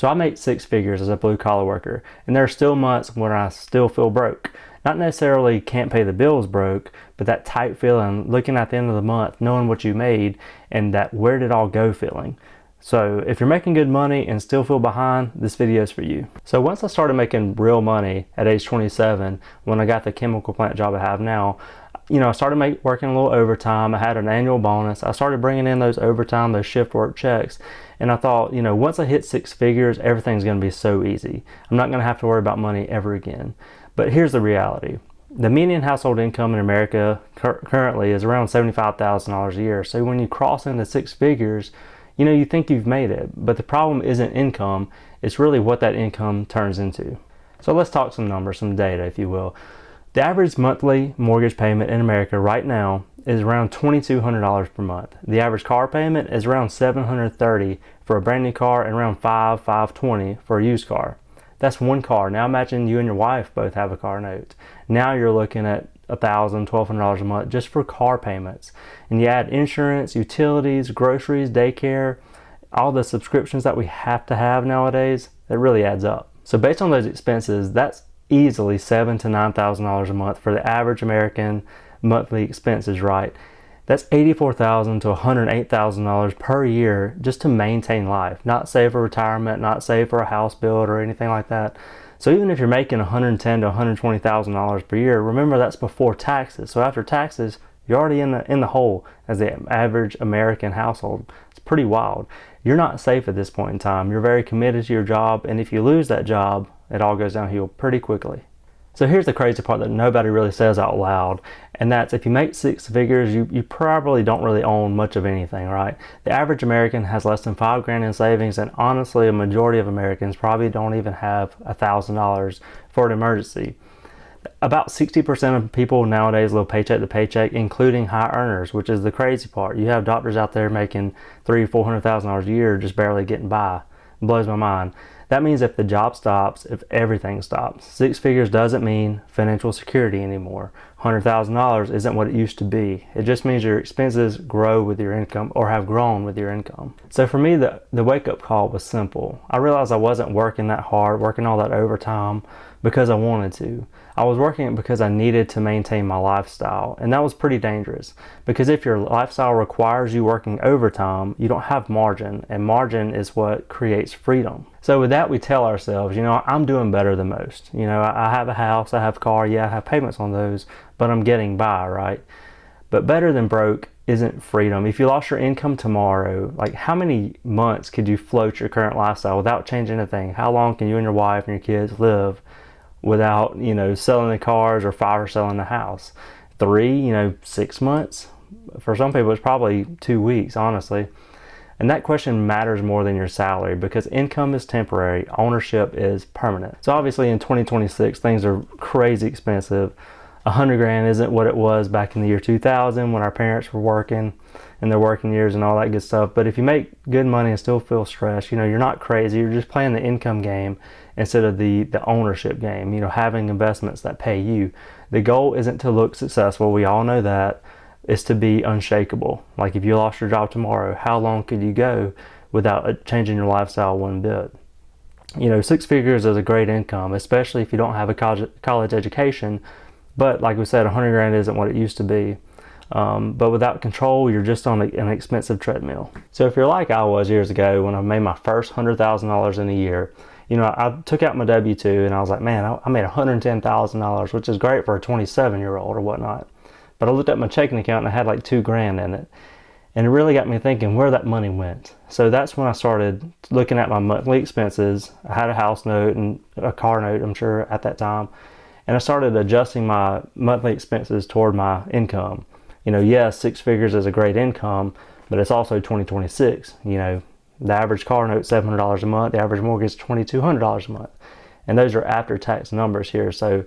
So I make six figures as a blue collar worker, and there are still months when I still feel broke. Not necessarily can't pay the bills broke, but that tight feeling, looking at the end of the month, knowing what you made, and that where did it all go feeling. So if you're making good money and still feel behind, this video is for you. So once I started making real money at age 27, when I got the chemical plant job I have now, I started working a little overtime. I had an annual bonus. I started bringing in those overtime, those shift work checks. And I thought, once I hit six figures, everything's going to be so easy. I'm not going to have to worry about money ever again. But here's the reality. The median household income in America currently is around $75,000 a year. So when you cross into six figures, you think you've made it. But the problem isn't income. It's really what that income turns into. So let's talk some numbers, some data, if you will. The average monthly mortgage payment in America right now is around $2,200 per month. The average car payment is around $730 for a brand new car and around $520 for a used car. That's one car. Now imagine you and your wife both have a car note. Now you're looking at $1,000, $1,200 a month just for car payments. And you add insurance, utilities, groceries, daycare, all the subscriptions that we have to have nowadays, that really adds up. So based on those expenses, that's easily $7,000 to $9,000 a month for the average American monthly expenses, right? That's $84,000 to $108,000 per year just to maintain life, not save for retirement, not save for a house build or anything like that. So even if you're making $110,000 to $120,000 per year, remember that's before taxes. So after taxes, you're already in the hole as the average American household. It's pretty wild. You're not safe at this point in time. You're very committed to your job, and if you lose that job, it all goes downhill pretty quickly. So here's the crazy part that nobody really says out loud, and that's if you make six figures, you probably don't really own much of anything, right? The average American has less than $5,000 in savings, and honestly, a majority of Americans probably don't even have $1,000 for an emergency. About 60% of people nowadays live paycheck to paycheck, including high earners, which is the crazy part. You have doctors out there making $300,000 or $400,000 a year just barely getting by. It blows my mind. That means if the job stops, if everything stops. Six figures doesn't mean financial security anymore. $100,000 isn't what it used to be. It just means your expenses grow with your income or have grown with your income. So for me, the wake-up call was simple. I realized I wasn't working that hard, working all that overtime because I wanted to. I was working it because I needed to maintain my lifestyle, and that was pretty dangerous because if your lifestyle requires you working overtime, you don't have margin, and margin is what creates freedom. So with that, we tell ourselves, I'm doing better than most. I have a house, I have a car, yeah, I have payments on those, but I'm getting by, right? But better than broke isn't freedom. If you lost your income tomorrow, like how many months could you float your current lifestyle without changing anything? How long can you and your wife and your kids live without, selling the cars or fire selling the house? 3, 6 months? For some people, it's probably 2 weeks, honestly. And that question matters more than your salary because income is temporary, ownership is permanent. So obviously in 2026, things are crazy expensive. $100,000 isn't what it was back in the year 2000 when our parents were working in their working years and all that good stuff. But if you make good money and still feel stressed, you're not crazy. You're just playing the income game instead of the ownership game, having investments that pay you. The goal isn't to look successful. We all know that. It's to be unshakable. Like if you lost your job tomorrow, how long could you go without changing your lifestyle one bit? Six figures is a great income, especially if you don't have a college education. But like we said, $100,000 isn't what it used to be. But without control, you're just on an expensive treadmill. So if you're like I was years ago when I made my first $100,000 in a year, I took out my W-2 and I was like, man, I made $110,000, which is great for a 27-year-old or whatnot. But I looked at my checking account and I had like $2,000 in it. And it really got me thinking where that money went. So that's when I started looking at my monthly expenses. I had a house note and a car note, I'm sure, at that time. And I started adjusting my monthly expenses toward my income. Yes, six figures is a great income, but it's also 2026. The average car note $700 a month, the average mortgage $2,200 a month. And those are after-tax numbers here. So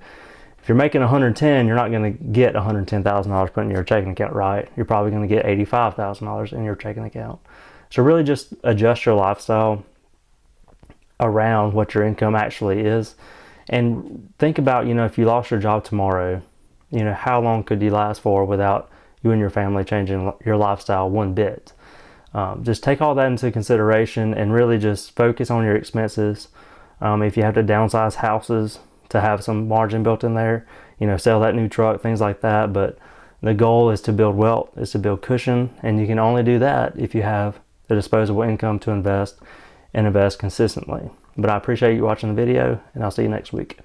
if you're making $110,000, you're not going to get $110,000 put in your checking account, right? You're probably going to get $85,000 in your checking account. So really just adjust your lifestyle around what your income actually is. And think about, if you lost your job tomorrow, how long could you last for without you and your family changing your lifestyle one bit? Just take all that into consideration and really just focus on your expenses. If you have to downsize houses to have some margin built in there, sell that new truck, things like that. But the goal is to build wealth, is to build cushion, and you can only do that if you have the disposable income to invest and invest consistently. But I appreciate you watching the video, and I'll see you next week.